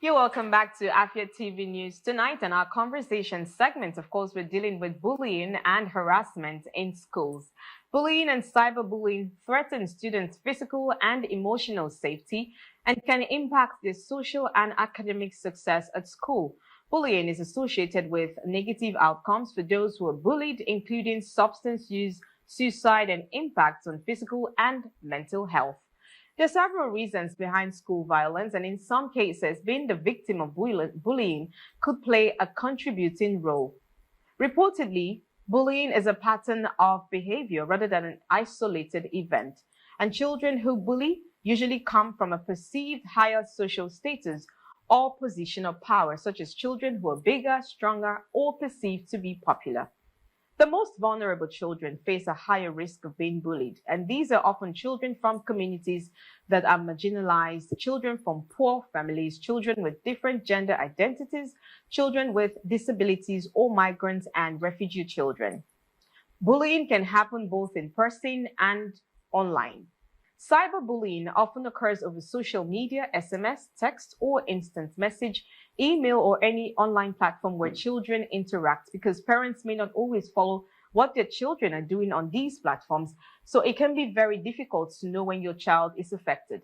You're welcome back to Afia TV News tonight. And our conversation segment, of course, we're dealing with bullying and harassment in schools. Bullying and cyberbullying threaten students' physical and emotional safety and can impact their social and academic success at school. Bullying is associated with negative outcomes for those who are bullied, including substance use, suicide, and impacts on physical and mental health. There are several reasons behind school violence, and in some cases, being the victim of bullying could play a contributing role. Reportedly, bullying is a pattern of behavior rather than an isolated event, and children who bully usually come from a perceived higher social status or position of power, such as children who are bigger, stronger, or perceived to be popular. The most vulnerable children face a higher risk of being bullied, and these are often children from communities that are marginalized, children from poor families, children with different gender identities, children with disabilities, or migrants and refugee children. Bullying can happen both in person and online. Cyberbullying often occurs over social media, SMS, text, or instant message, email, or any online platform where children interact, because parents may not always follow what their children are doing on these platforms, so it can be very difficult to know when your child is affected.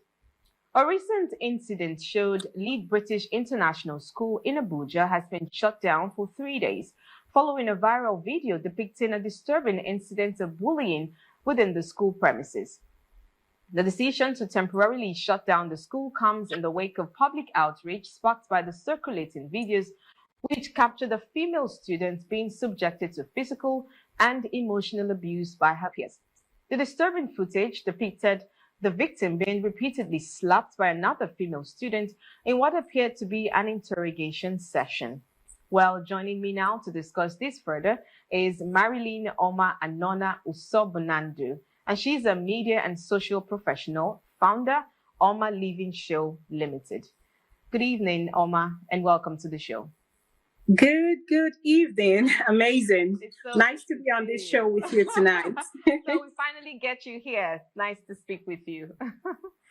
A recent incident showed Lead British International School in Abuja has been shut down for 3 days following a viral video depicting a disturbing incident of bullying within the school premises. The decision to temporarily shut down the school comes in the wake of public outrage sparked by the circulating videos which capture the female students being subjected to physical and emotional abuse by her peers. The disturbing footage depicted the victim being repeatedly slapped by another female student in what appeared to be an interrogation session. Well, joining me now to discuss this further is MARILYN Oma Anonua Usobunandu, and she's a media and social professional, founder, Oma Living Show Limited. Good evening, Oma, and welcome to the show. Good evening. Amazing. So nice to be on this show with you tonight. So we finally get you here. Nice to speak with you.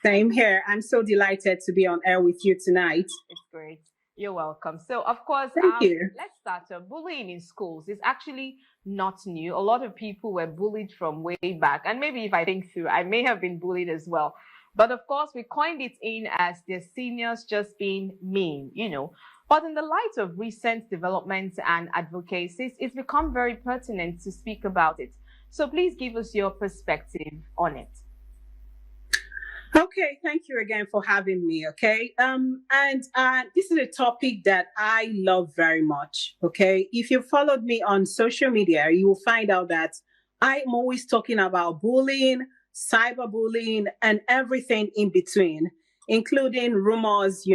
Same here. I'm so delighted to be on air with you tonight. It's great. You're welcome. So, of course, Thank you. Let's start. Bullying in schools is actually not new. A lot of people were bullied from way back. And maybe if I think through, I may have been bullied as well. But of course, we coined it in as their seniors just being mean, But in the light of recent developments and advocacies, it's become very pertinent to speak about it. So please give us your perspective on it. Okay, thank you again for having me, okay? This is a topic that I love very much, okay? If you followed me on social media, you will find out that I'm always talking about bullying, cyberbullying, and everything in between, including rumors,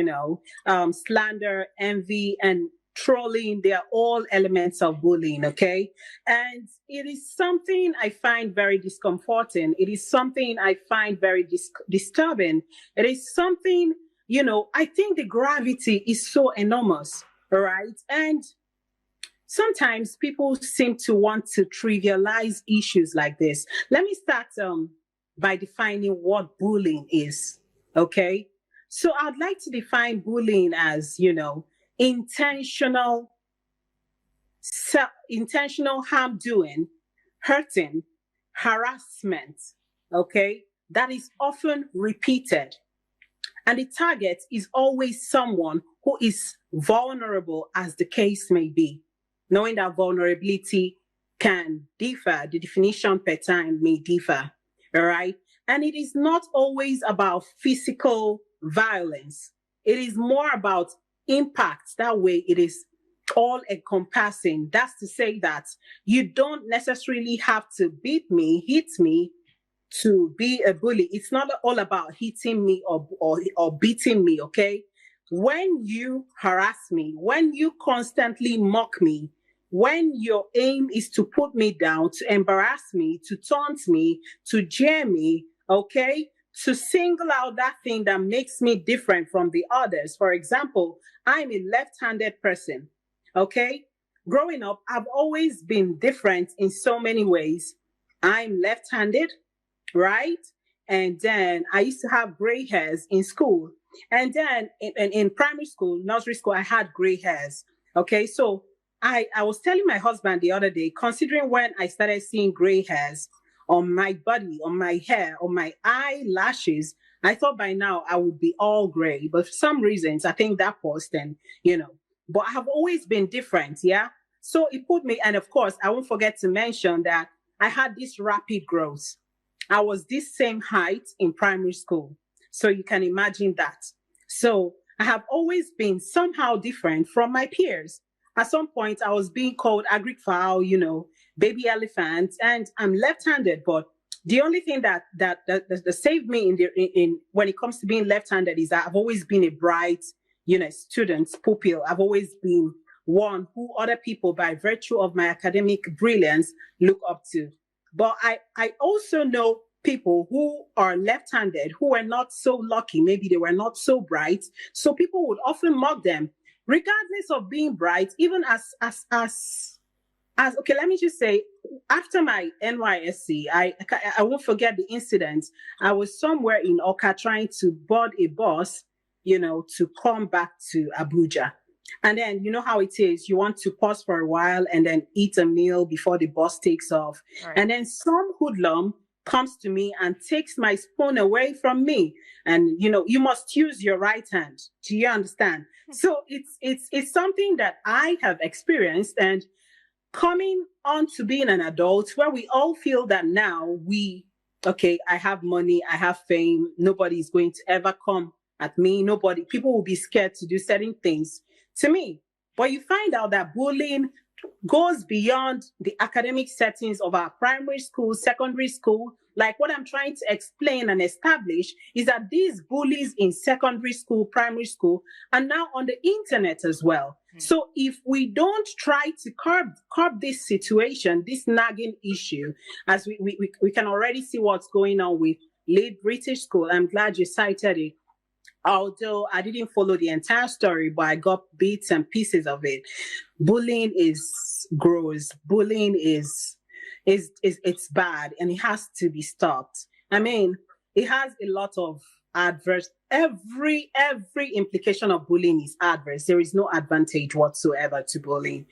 slander, envy, and trolling. They are all elements of bullying, okay? And it is something I find very discomforting. It is something I find very disturbing. It is something, I think the gravity is so enormous, all right? And sometimes people seem to want to trivialize issues like this. Let me start by defining what bullying is, okay? So I'd like to define bullying as, intentional harm doing, hurting, harassment, okay, that is often repeated. And the target is always someone who is vulnerable, as the case may be. Knowing that vulnerability can differ, the definition per time may differ, all right? And it is not always about physical violence. It is more about impact. That way it is all encompassing. That's to say that you don't necessarily have to beat me, hit me to be a bully. It's not all about hitting me or beating me, okay? When you harass me, when you constantly mock me, when your aim is to put me down, to embarrass me, to taunt me, to jeer me, okay, to single out that thing that makes me different from the others. For example, I'm a left-handed person, okay? Growing up, I've always been different in so many ways. I'm left-handed, right? And then I used to have gray hairs in school. And then in primary school, nursery school, I had gray hairs. Okay, so I was telling my husband the other day, considering when I started seeing gray hairs on my body, on my hair, on my eyelashes, I thought by now I would be all gray. But for some reasons, I think that paused and, but I have always been different. Yeah. So it put me, and of course, I won't forget to mention that I had this rapid growth. I was this same height in primary school. So you can imagine that. So I have always been somehow different from my peers. At some point, I was being called agrifowl, baby elephant, and I'm left-handed. But the only thing that saved me in when it comes to being left-handed is that I've always been a bright, student, pupil. I've always been one who other people, by virtue of my academic brilliance, look up to. But I also know people who are left-handed, who are not so lucky. Maybe they were not so bright. So people would often mock them, regardless of being bright, even as okay, let me just say, after my NYSC, I won't forget the incident. I was somewhere in Oka trying to board a bus, to come back to Abuja. And then, you know how it is, you want to pause for a while and then eat a meal before the bus takes off. Right. And then some hoodlum comes to me and takes my spoon away from me. And, you must use your right hand. Do you understand? So it's something that I have experienced, and coming on to being an adult where we all feel that now I have money, I have fame, nobody's going to ever come at me. People will be scared to do certain things to me. But you find out that bullying goes beyond the academic settings of our primary school, secondary school. Like what I'm trying to explain and establish is that these bullies in secondary school, primary school, are now on the internet as well. So if we don't try to curb this situation, this nagging issue, as we can already see what's going on with Lead British School. I'm glad you cited it. Although I didn't follow the entire story, but I got bits and pieces of it. Bullying is gross. Bullying is it's bad, and it has to be stopped. I mean, it has a lot of adverse. Every implication of bullying is adverse. There is no advantage whatsoever to bullying.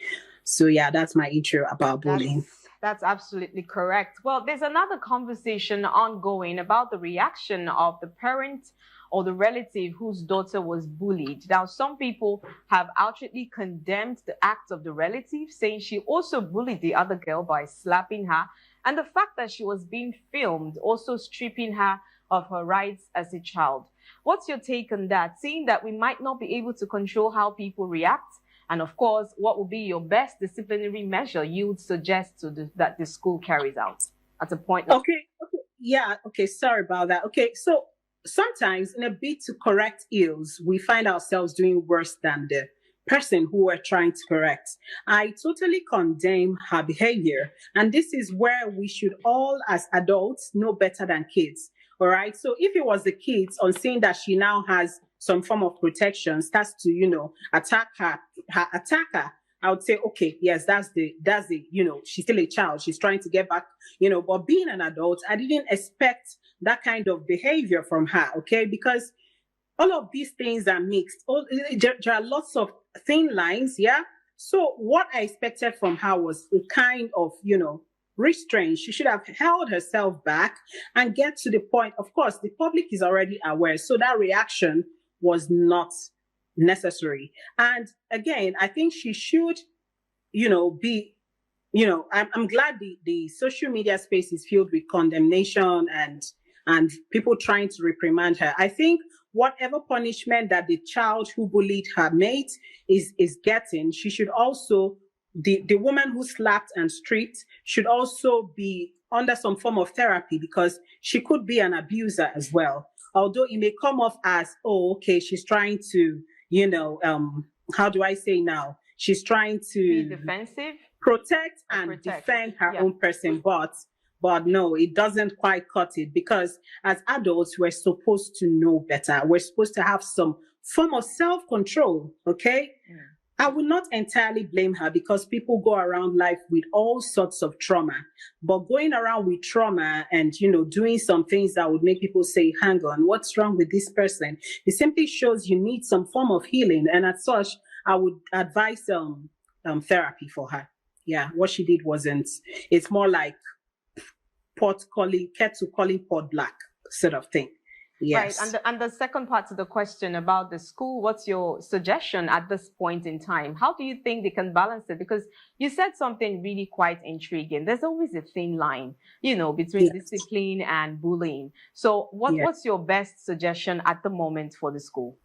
So yeah, that's my intro about bullying. That's absolutely correct. Well, there's another conversation ongoing about the reaction of the parent or the relative whose daughter was bullied. Now, some people have outrightly condemned the act of the relative, saying she also bullied the other girl by slapping her, and the fact that she was being filmed, also stripping her of her rights as a child. What's your take on that, seeing that we might not be able to control how people react? And of course, what would be your best disciplinary measure you would suggest that the school carries out at a point? Okay, sorry about that. Okay, so sometimes in a bid to correct ills, we find ourselves doing worse than the person who we're trying to correct. I totally condemn her behavior. And this is where we should all, as adults, know better than kids. All right. So if it was the kids, on seeing that she now has some form of protection, starts to, attack her attacker, I would say, okay, yes, that's the, she's still a child. She's trying to get back, but being an adult, I didn't expect that kind of behavior from her. Okay. Because all of these things are mixed. There are lots of thin lines. Yeah. So what I expected from her was a kind of, restraint. She should have held herself back and get to the point. Of course, the public is already aware. So that reaction was not necessary. And again, I think she should, be, I'm glad the social media space is filled with condemnation and people trying to reprimand her. I think whatever punishment that the child who bullied her mate is getting, she should also, the woman who slapped and stripped should also be under some form of therapy, because she could be an abuser as well. Although it may come off as, oh, okay, she's trying to, how do I say now? She's trying to be defensive, protect and defend her own person, but no, it doesn't quite cut it, because as adults, we're supposed to know better. We're supposed to have some form of self-control, okay? I will not entirely blame her because people go around life with all sorts of trauma. But going around with trauma and, doing some things that would make people say, hang on, what's wrong with this person? It simply shows you need some form of healing. And as such, I would advise therapy for her. Yeah, what she did it's more like kettle calling pot black sort of thing. Yes. Right. And the second part to the question about the school, what's your suggestion at this point in time? How do you think they can balance it? Because you said something really quite intriguing. There's always a thin line, between discipline and bullying. So what's your best suggestion at the moment for the school?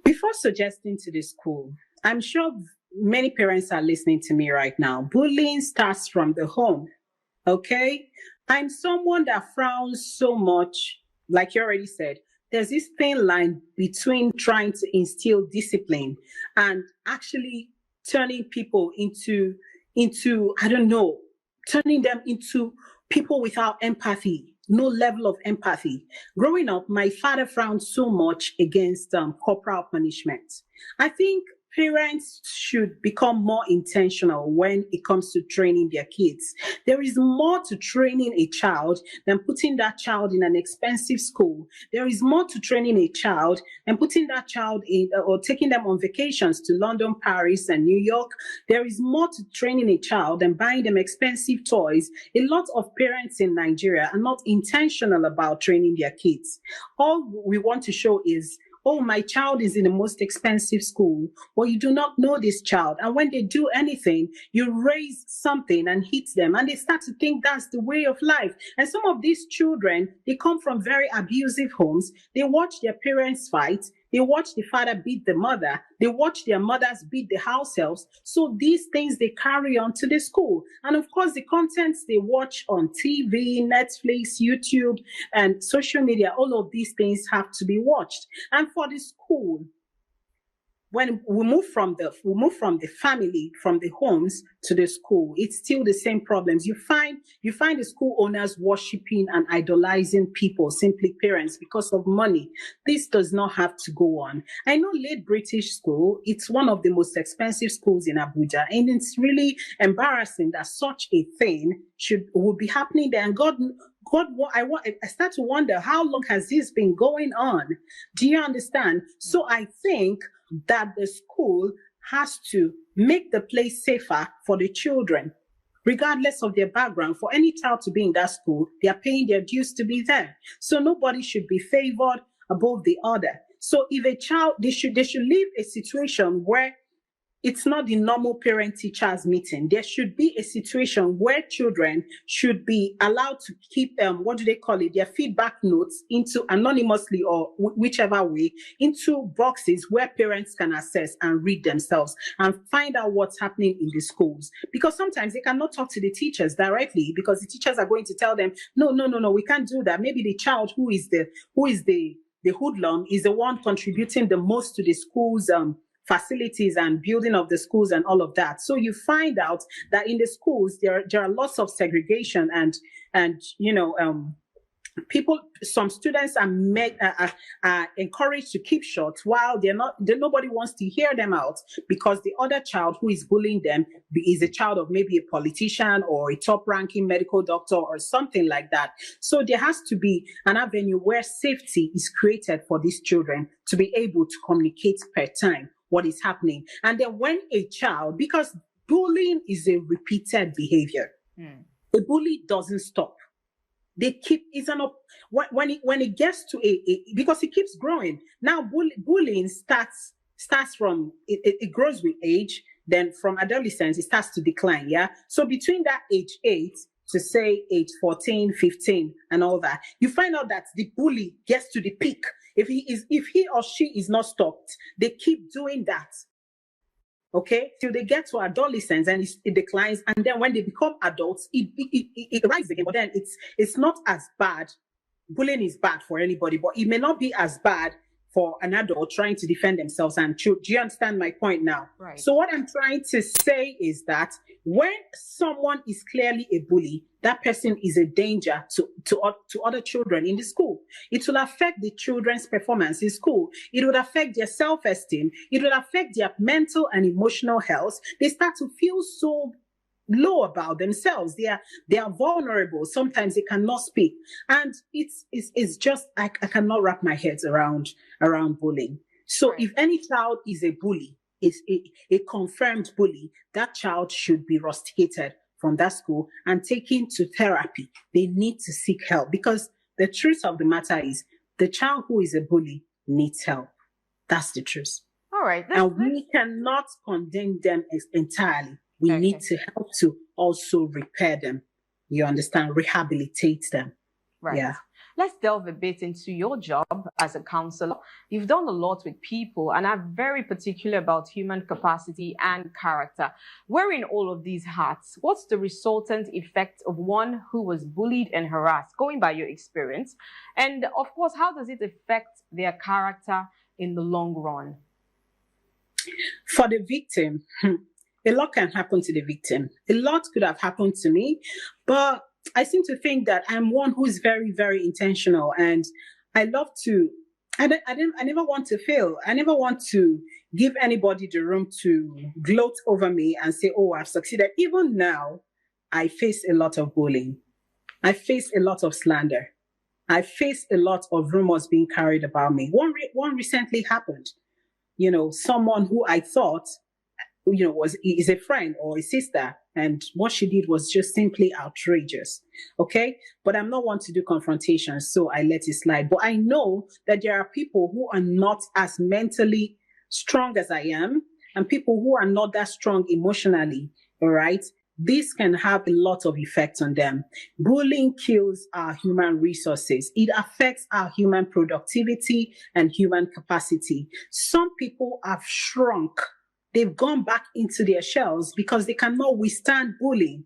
Before suggesting to the school, I'm sure many parents are listening to me right now. Bullying starts from the home. Okay? I'm someone that frowns so much, like you already said, there's this thin line between trying to instill discipline and actually turning people into, I don't know, turning them into people without empathy, no level of empathy. Growing up, my father frowned so much against corporal punishment. I think parents should become more intentional when it comes to training their kids. There is more to training a child than putting that child in an expensive school. There is more to training a child than putting that child in or taking them on vacations to London, Paris, and New York. There is more to training a child than buying them expensive toys. A lot of parents in Nigeria are not intentional about training their kids. All we want to show is, oh, my child is in the most expensive school. Well, you do not know this child. And when they do anything, you raise something and hit them. And they start to think that's the way of life. And some of these children, they come from very abusive homes. They watch their parents fight. They watch the father beat the mother. They watch their mothers beat the house elves. So these things they carry on to the school. And of course, the contents they watch on TV, Netflix, YouTube, and social media, all of these things have to be watched. And for the school, when we move from the family, from the homes to the school, it's still the same problems. You find the school owners worshiping and idolizing people, simply parents, because of money. This does not have to go on. I know Late British School, it's one of the most expensive schools in Abuja, and it's really embarrassing that such a thing would be happening there. And I start to wonder, how long has this been going on? Do you understand? So I think that the school has to make the place safer for the children, regardless of their background. For any child to be in that school, they are paying their dues to be there. So nobody should be favored above the other. So if a child, they should leave a situation where it's not the normal parent-teachers meeting. There should be a situation where children should be allowed to keep, their feedback notes into anonymously or whichever way, into boxes where parents can access and read themselves and find out what's happening in the schools. Because sometimes they cannot talk to the teachers directly because the teachers are going to tell them, no, we can't do that. Maybe the child who is the hoodlum is the one contributing the most to the school's facilities and building of the schools and all of that. So you find out that in the schools there are lots of segregation and some students are encouraged to keep short while nobody wants to hear them out because the other child who is bullying them is a child of maybe a politician or a top-ranking medical doctor or something like that. So there has to be an avenue where safety is created for these children to be able to communicate per time what is happening. And then when a child, because bullying is a repeated behavior, the bully doesn't stop. They keep, when it gets to because it keeps growing. Now bullying starts from, it grows with age, then from adolescence, it starts to decline, yeah? So between that age 8 to say age 14, 15, and all that, you find out that the bully gets to the peak. If he or she is not stopped, they keep doing that. Okay, till they get to adolescence and it declines, and then when they become adults, it rises again. But then it's not as bad. Bullying is bad for anybody, but it may not be as bad for an adult trying to defend themselves. And do you understand my point now? Right. So what I'm trying to say is that when someone is clearly a bully, that person is a danger to other children in the school. It will affect the children's performance in school. It would affect their self-esteem. It would affect their mental and emotional health. They start to feel so low about themselves. They are vulnerable. Sometimes they cannot speak. And it's just, I cannot wrap my head around bullying. So Right. if any child is a bully, is a confirmed bully, that child should be rusticated from that school and taken to therapy. They need to seek help, because the truth of the matter is the child who is a bully needs help. That's the truth. All right. And we cannot condemn them entirely. We need to help to also repair them. You understand? Rehabilitate them. Right. Yeah. Let's delve a bit into your job as a counselor. You've done a lot with people and are very particular about human capacity and character. Wearing all of these hats, what's the resultant effect of one who was bullied and harassed, going by your experience? And of course, how does it affect their character in the long run? For the victim, a lot can happen to the victim. A lot could have happened to me, but I seem to think that I'm one who is very, very intentional, and I love to. I never want to fail. I never want to give anybody the room to gloat over me and say, "Oh, I've succeeded." Even now, I face a lot of bullying. I face a lot of slander. I face a lot of rumors being carried about me. One recently happened. You know, someone who I thought, you know, is a friend or a sister, and what she did was just simply outrageous. Okay, but I'm not one to do confrontation, so I let it slide. But I know that there are people who are not as mentally strong as I am, and people who are not that strong emotionally. All right, this can have a lot of effect on them. Bullying kills our human resources. It affects our human productivity and human capacity. Some people have shrunk. They've gone back into their shells because they cannot withstand bullying.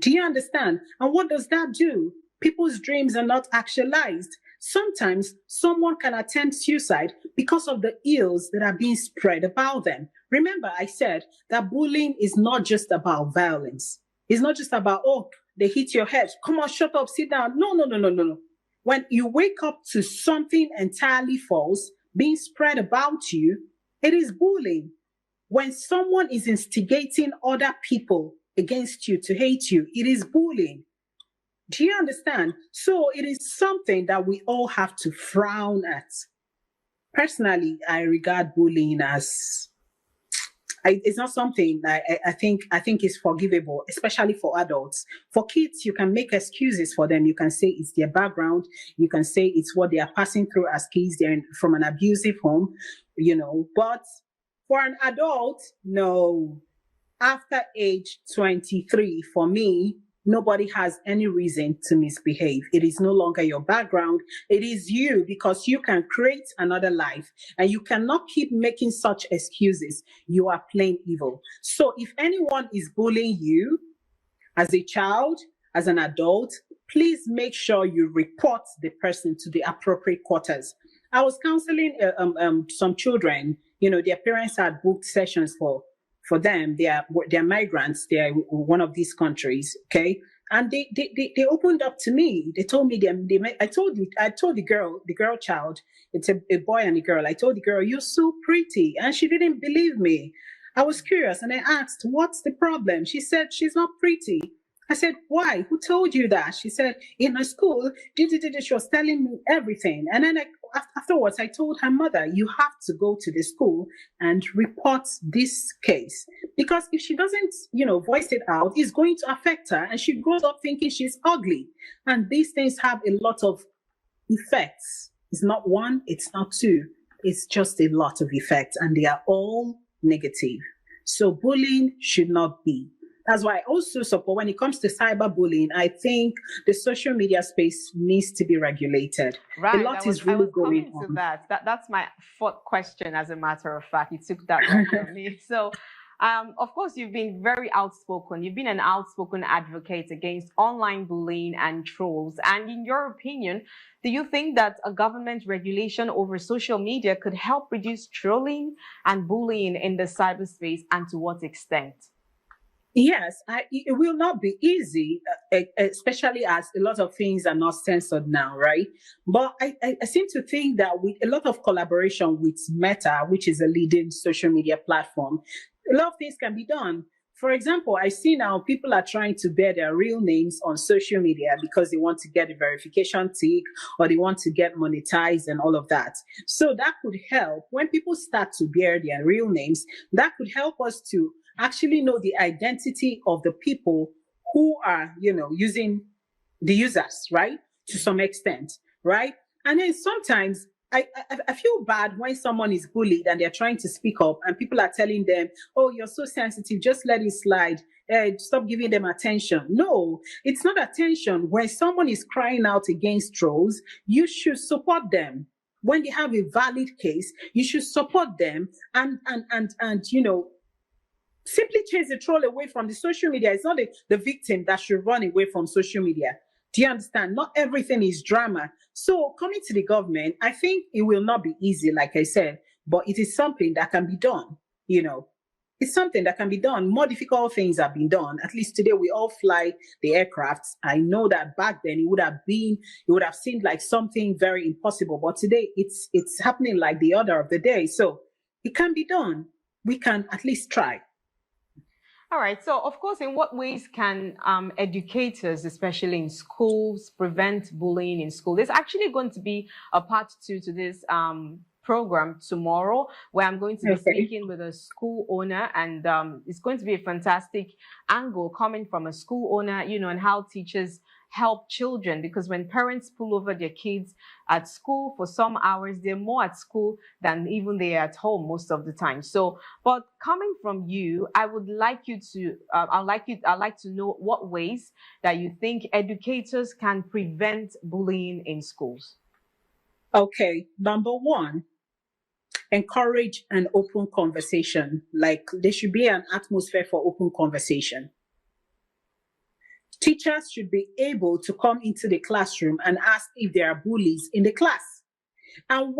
Do you understand? And what does that do? People's dreams are not actualized. Sometimes someone can attempt suicide because of the ills that are being spread about them. Remember, I said that bullying is not just about violence. It's not just about, oh, they hit your head. Come on, shut up, sit down. No. When you wake up to something entirely false being spread about you, it is bullying. When someone is instigating other people against you to hate you, it is bullying. Do you understand? So it is something that we all have to frown at. Personally, I regard bullying as, it's not something I think is forgivable, especially for adults. For kids, you can make excuses for them. You can say it's their background. You can say it's what they are passing through as kids. They're from an abusive home, you know, but for an adult, no. After age 23, for me, nobody has any reason to misbehave. It is no longer your background. It is you, because you can create another life, and you cannot keep making such excuses. You are plain evil. So if anyone is bullying you as a child, as an adult, please make sure you report the person to the appropriate quarters. I was counseling some children. You know, their parents had booked sessions for them. They're migrants. They're one of these countries. Okay. And they opened up to me. They told me I told the girl child, it's a boy and a girl. I told the girl, "You're so pretty." And she didn't believe me. I was curious and I asked, "What's the problem?" She said, "She's not pretty." I said, "Why? Who told you that?" She said, "In her school, she was telling me everything." And then afterwards, I told her mother, "You have to go to the school and report this case. Because if she doesn't, voice it out, it's going to affect her. And she grows up thinking she's ugly." And these things have a lot of effects. It's not one, it's not two. It's just a lot of effects, and they are all negative. So bullying should not be. That's why I also support, when it comes to cyberbullying, I think the social media space needs to be regulated. Right. A lot is really going on. That's my fourth question, as a matter of fact. You took that right from me. So Of course, you've been very outspoken. You've been an outspoken advocate against online bullying and trolls. And in your opinion, do you think that a government regulation over social media could help reduce trolling and bullying in the cyberspace, and to what extent? Yes, it will not be easy, especially as a lot of things are not censored now, right? But I seem to think that with a lot of collaboration with Meta, which is a leading social media platform, a lot of things can be done. For example, I see now people are trying to bear their real names on social media because they want to get a verification tick or they want to get monetized and all of that. So that could help when people start to bear their real names. That could help us to actually know the identity of the people who are, using the users, right? To some extent, right? And then sometimes I feel bad when someone is bullied and they're trying to speak up and people are telling them, oh, you're so sensitive, just let it slide. Stop giving them attention. No, it's not attention. When someone is crying out against trolls, you should support them. When they have a valid case, you should support them and simply chase the troll away from the social media. It's not the victim that should run away from social media. Do you understand? Not everything is drama. So coming to the government, I think it will not be easy, like I said, but it is something that can be done. It's something that can be done. More difficult things have been done. At least today we all fly the aircrafts. I know that back then it would have seemed like something very impossible, but today it's happening like the order of the day. So it can be done. We can at least try. All right. So, of course, in what ways can educators, especially in schools, prevent bullying in school? There's actually going to be a part 2 to this program tomorrow, where I'm going to be speaking with a school owner, and it's going to be a fantastic angle coming from a school owner, and how teachers help children, because when parents pull over their kids at school for some hours, they're more at school than even they are at home most of the time. So, but coming from you, I would like you to, I'd like to know what ways that you think educators can prevent bullying in schools. Okay, number one, encourage an open conversation. Like, there should be an atmosphere for open conversation. Teachers should be able to come into the classroom and ask if there are bullies in the class. And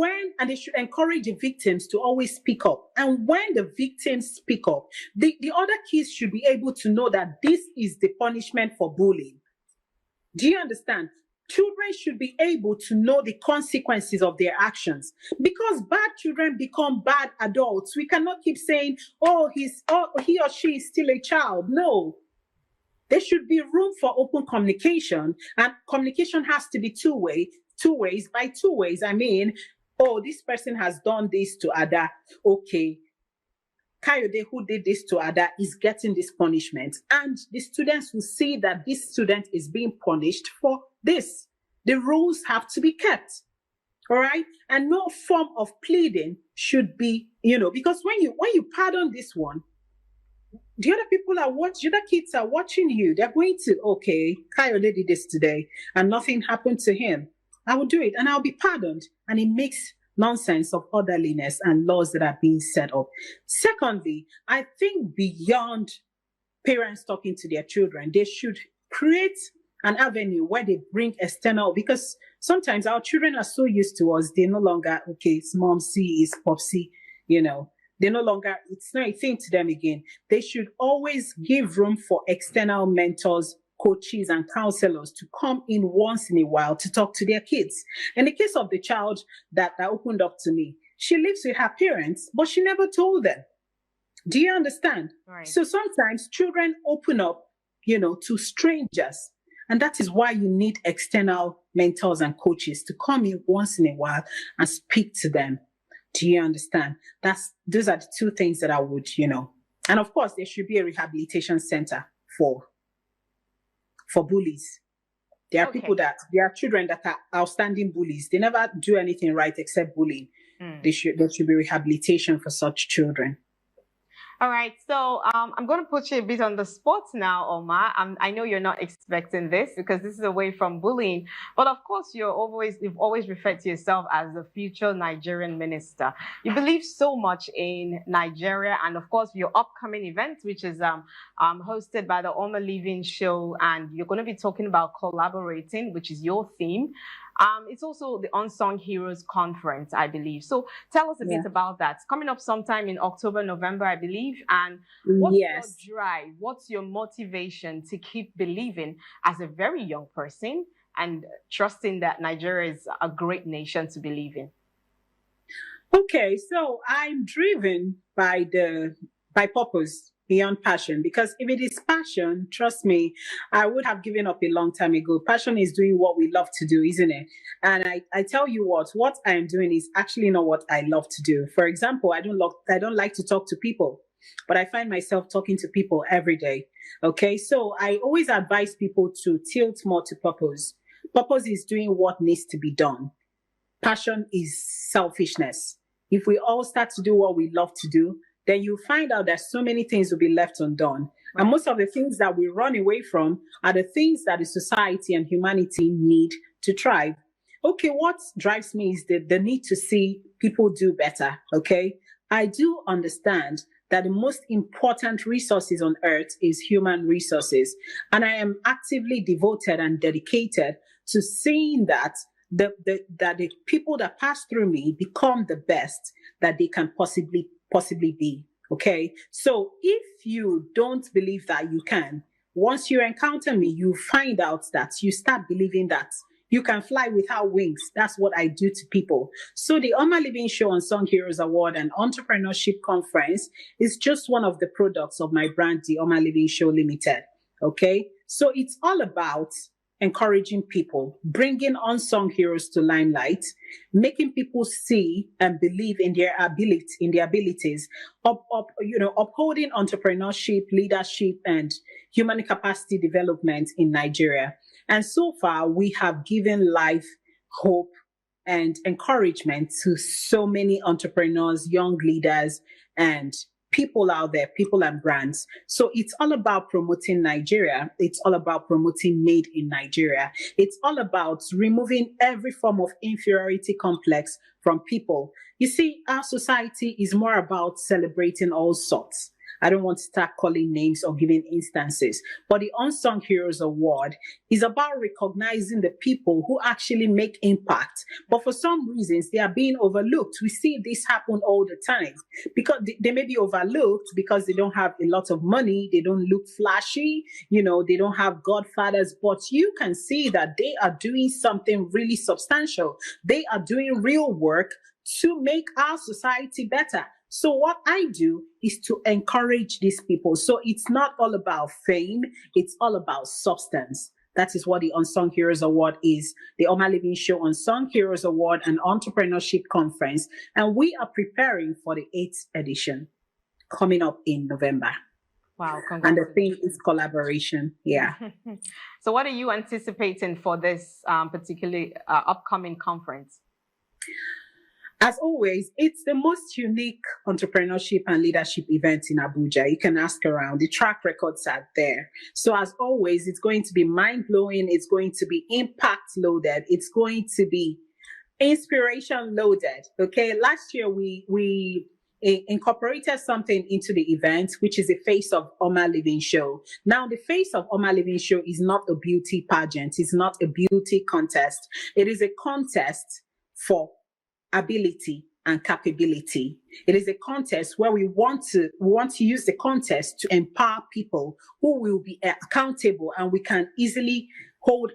they should encourage the victims to always speak up. And when the victims speak up, the other kids should be able to know that this is the punishment for bullying. Do you understand? Children should be able to know the consequences of their actions, because bad children become bad adults. We cannot keep saying, oh, he or she is still a child. No. There should be room for open communication, and communication has to be two ways. By two ways, I mean, oh, this person has done this to Ada. Okay, Kayode, who did this to Ada, is getting this punishment. And the students will see that this student is being punished for this. The rules have to be kept. All right? And no form of pleading should be, because when you pardon this one, the other people are watching, the other kids are watching you. They're going to, okay, Kayode did this today and nothing happened to him. I will do it and I'll be pardoned. And it makes nonsense of orderliness and laws that are being set up. Secondly, I think beyond parents talking to their children, they should create an avenue where they bring external, because sometimes our children are so used to us, they're no longer, okay, it's mom, see, it's popsy, They're no longer, it's not a thing to them again. They should always give room for external mentors, coaches, and counselors to come in once in a while to talk to their kids. In the case of the child that opened up to me, she lives with her parents, but she never told them. Do you understand? Right. So sometimes children open up, to strangers. And that is why you need external mentors and coaches to come in once in a while and speak to them. Do you understand? Those are the two things that I would, And of course, there should be a rehabilitation center for bullies. There are there are children that are outstanding bullies. They never do anything right except bullying. There should be rehabilitation for such children. All right, so I'm going to put you a bit on the spot now, Omar. I know you're not expecting this because this is away from bullying, but of course you've always referred to yourself as the future Nigerian minister. You believe so much in Nigeria, and of course your upcoming event, which is hosted by the Oma Living Show, and you're going to be talking about collaborating, which is your theme. It's also the Unsung Heroes Conference, I believe. So tell us a Yeah. bit about that. It's coming up sometime in October, November, I believe. And what's Yes. your drive? What's your motivation to keep believing as a very young person and trusting that Nigeria is a great nation to believe in? Okay, so I'm driven by purpose beyond passion, because if it is passion, trust me, I would have given up a long time ago. Passion is doing what we love to do, isn't it? And I tell you what I am doing is actually not what I love to do. For example, I don't like to talk to people, but I find myself talking to people every day. Okay, so I always advise people to tilt more to purpose. Purpose is doing what needs to be done. Passion is selfishness. If we all start to do what we love to do, then you find out that so many things will be left undone. Right. And most of the things that we run away from are the things that the society and humanity need to thrive. Okay, what drives me is the need to see people do better. Okay, I do understand that the most important resources on earth is human resources. And I am actively devoted and dedicated to seeing that that the people that pass through me become the best that they can possibly be. Okay. So if you don't believe that you can, once you encounter me, you find out that you start believing that you can fly without wings. That's what I do to people. So the Oma Living Show Unsung Heroes Award and Entrepreneurship Conference is just one of the products of my brand, the Oma Living Show Limited. Okay. So it's all about encouraging people, bringing unsung heroes to limelight, making people see and believe in their abilities, upholding entrepreneurship, leadership, and human capacity development in Nigeria. And so far, we have given life, hope, and encouragement to so many entrepreneurs, young leaders, and people out there, people and brands. So it's all about promoting Nigeria. It's all about promoting made in Nigeria. It's all about removing every form of inferiority complex from people. You see, our society is more about celebrating all sorts. I don't want to start calling names or giving instances, but the Unsung Heroes Award is about recognizing the people who actually make impact. But for some reasons, they are being overlooked. We see this happen all the time because they may be overlooked because they don't have a lot of money. They don't look flashy. They don't have godfathers, but you can see that they are doing something really substantial. They are doing real work to make our society better. So what I do is to encourage these people. So it's not all about fame. It's all about substance. That is what the Unsung Heroes Award is. The Oma Living Show Unsung Heroes Award and Entrepreneurship Conference. And we are preparing for the 8th edition coming up in November. Wow. And the theme is collaboration. Yeah. So what are you anticipating for this particular upcoming conference? As always, it's the most unique entrepreneurship and leadership event in Abuja. You can ask around. The track records are there. So as always, it's going to be mind-blowing. It's going to be impact-loaded. It's going to be inspiration-loaded. Okay. Last year, we incorporated something into the event, which is the face of Oma Living Show. Now, the face of Oma Living Show is not a beauty pageant. It's not a beauty contest. It is a contest for ability and capability. It is a contest where we want to use the contest to empower people who will be accountable, and we can easily hold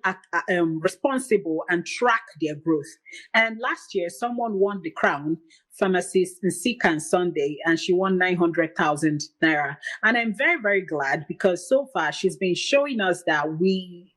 responsible and track their growth. And last year, someone won the crown, pharmacist Nsika Sunday, and she won 900,000 naira. And I'm very, very glad because so far she's been showing us that we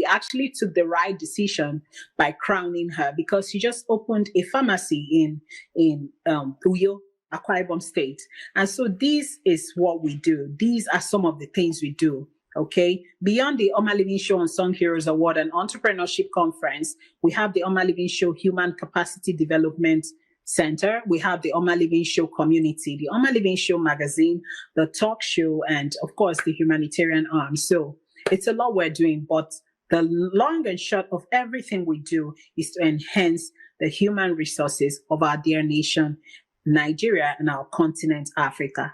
actually took the right decision by crowning her, because she just opened a pharmacy in Uyo, Akwa Ibom State. And so this is what we do. These are some of the things we do. Okay. Beyond the Oma Living Show Unsung Heroes Award and Entrepreneurship Conference, we have the Oma Living Show Human Capacity Development center. We have the Oma Living Show community, the Oma Living Show magazine, the talk show, and of course the humanitarian arm. So it's a lot we're doing, but the long and short of everything we do is to enhance the human resources of our dear nation, Nigeria, and our continent, Africa.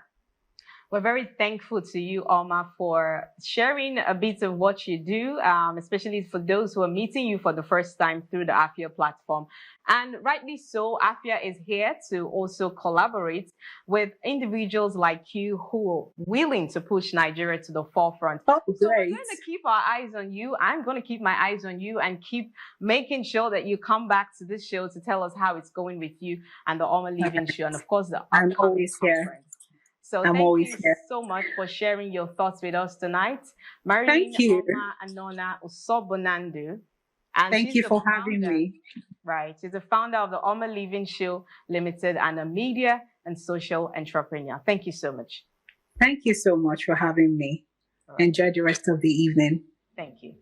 We're very thankful to you, Oma, for sharing a bit of what you do, especially for those who are meeting you for the first time through the AFIA platform. And rightly so, AFIA is here to also collaborate with individuals like you who are willing to push Nigeria to the forefront. Oh, so we're going to keep our eyes on you. I'm going to keep my eyes on you and keep making sure that you come back to this show to tell us how it's going with you and the Oma Living Show, and of course the I'm always here. So thank you so much for sharing your thoughts with us tonight. MARILYN Oma Anona Usobunandu. And thank you for having me. Right. She's the founder of the Oma Living Show Limited and a media and social entrepreneur. Thank you so much. Thank you so much for having me. Right. Enjoy the rest of the evening. Thank you.